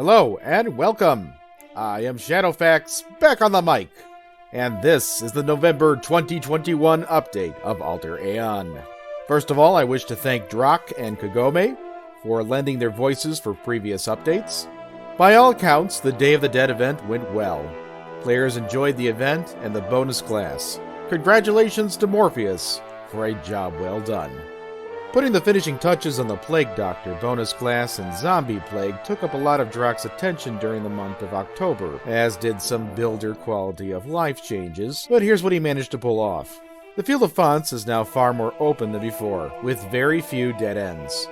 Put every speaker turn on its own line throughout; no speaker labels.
Hello and welcome. I am Shadowfax, back on the mic, and this is the November 2021 update of Alter Aeon. First of all, I wish to thank Draak and Kagome for lending their voices for previous updates. By all accounts, the Day of the Dead event went well. Players enjoyed the event and the bonus class. Congratulations to Morpheus for a job well done. Putting the finishing touches on the Plague Doctor bonus class and Zombie Plague took up a lot of Draak's attention during the month of October, as did some builder quality of life changes, but here's what he managed to pull off. The field of fonts is now far more open than before, with very few dead ends.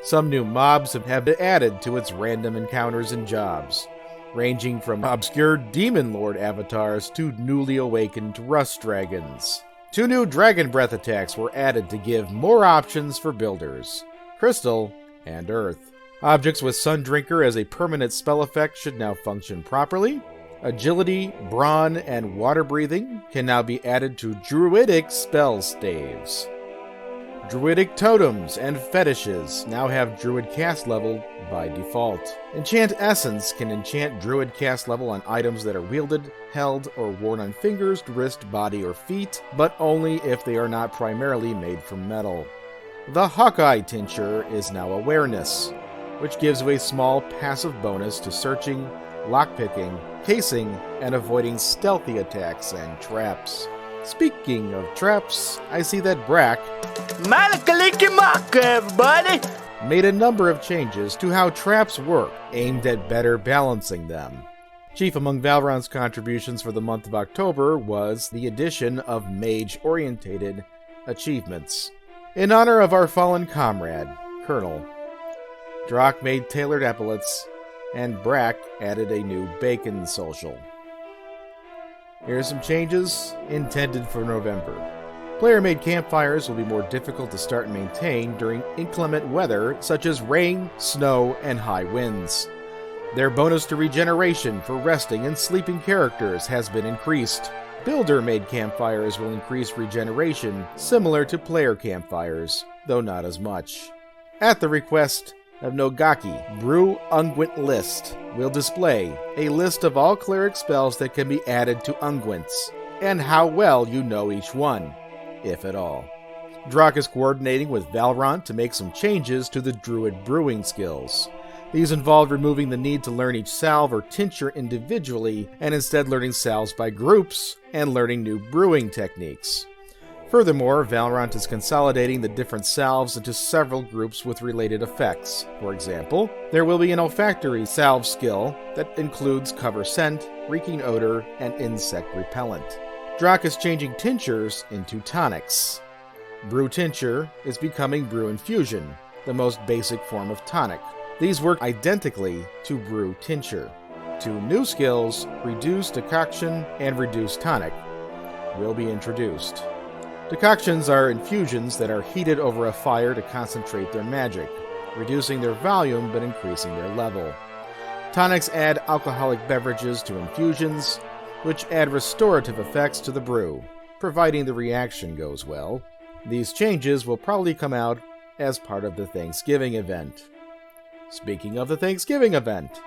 Some new mobs have been added to its random encounters and jobs, ranging from obscure Demon Lord avatars to newly awakened Rust Dragons. 2 new Dragon Breath attacks were added to give more options for builders, Crystal and Earth. Objects with Sundrinker as a permanent spell effect should now function properly. Agility, Brawn, and Water Breathing can now be added to Druidic spell staves. Druidic totems and fetishes now have Druid cast level by default. Enchant Essence can enchant Druid cast level on items that are wielded, held, or worn on fingers, wrist, body, or feet, but only if they are not primarily made from metal. The Hawkeye Tincture is now Awareness, which gives you a small passive bonus to searching, lockpicking, casing, and avoiding stealthy attacks and traps. Speaking of traps, I see that Draak
everybody!
Made a number of changes to how traps work, aimed at better balancing them. Chief among Valorant's contributions for the month of October was the addition of mage-orientated achievements. In honor of our fallen comrade, Colonel, Draak made tailored epaulets, and Draak added a new bacon social. Here are some changes intended for November. Player-made campfires will be more difficult to start and maintain during inclement weather such as rain, snow, and high winds. Their bonus to regeneration for resting and sleeping characters has been increased. Builder-made campfires will increase regeneration similar to player campfires, though not as much. At the request of Nogaki, Brew Unguent List will display a list of all cleric spells that can be added to unguents, and how well you know each one, if at all. Draak is coordinating with Valorant to make some changes to the Druid brewing skills. These involve removing the need to learn each salve or tincture individually, and instead learning salves by groups, and learning new brewing techniques. Furthermore, Valorant is consolidating the different salves into several groups with related effects. For example, there will be an olfactory salve skill that includes cover scent, reeking odor, and insect repellent. Draak is changing tinctures into tonics. Brew Tincture is becoming Brew Infusion, the most basic form of tonic. These work identically to Brew Tincture. 2 new skills, Reduce Decoction and Reduce Tonic, will be introduced. Decoctions are infusions that are heated over a fire to concentrate their magic, reducing their volume but increasing their level. Tonics add alcoholic beverages to infusions, which add restorative effects to the brew, providing the reaction goes well. These changes will probably come out as part of the Thanksgiving event. Speaking of the Thanksgiving event,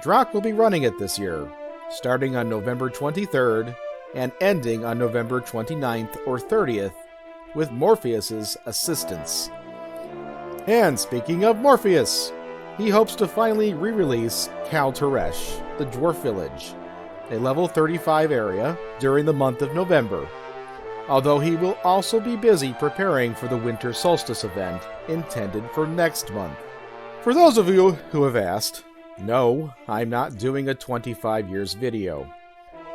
Draak will be running it this year, starting on November 23rd and ending on November 29th or 30th with Morpheus's assistance. And speaking of Morpheus, he hopes to finally re-release Kal Teresh, the Dwarf Village, a level 35 area, during the month of November, although he will also be busy preparing for the Winter Solstice event intended for next month. For those of you who have asked, no, I'm not doing a 25 years video.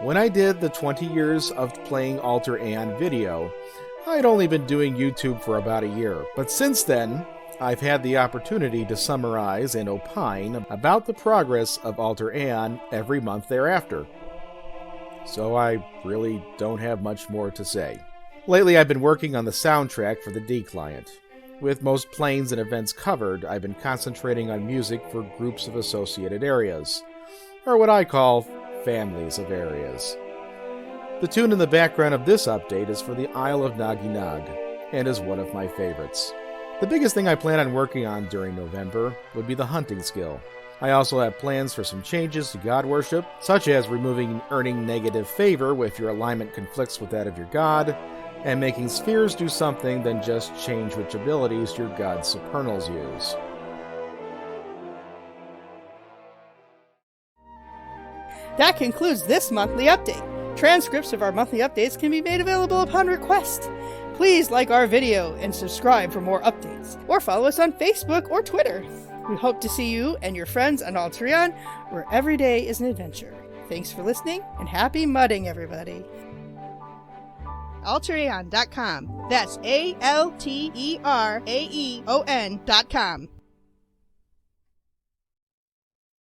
When I did the 20 years of playing Alter Aeon video, I'd only been doing YouTube for about a year, but since then, I've had the opportunity to summarize and opine about the progress of Alter Aeon every month thereafter. So I really don't have much more to say. Lately I've been working on the soundtrack for the D client. With most planes and events covered, I've been concentrating on music for groups of associated areas, or what I call families of areas. The tune in the background of this update is for the Isle of Naginag, and is one of my favorites. The biggest thing I plan on working on during November would be the hunting skill. I also have plans for some changes to god worship, such as removing earning negative favor if your alignment conflicts with that of your god, and making spheres do something than just change which abilities your god's supernals use.
That concludes this monthly update. Transcripts of our monthly updates can be made available upon request. Please like our video and subscribe for more updates, or follow us on Facebook or Twitter. We hope to see you and your friends on Alter Aeon, where every day is an adventure. Thanks for listening, and happy mudding, everybody. AlterAeon.com. That's ALTERAEON.com.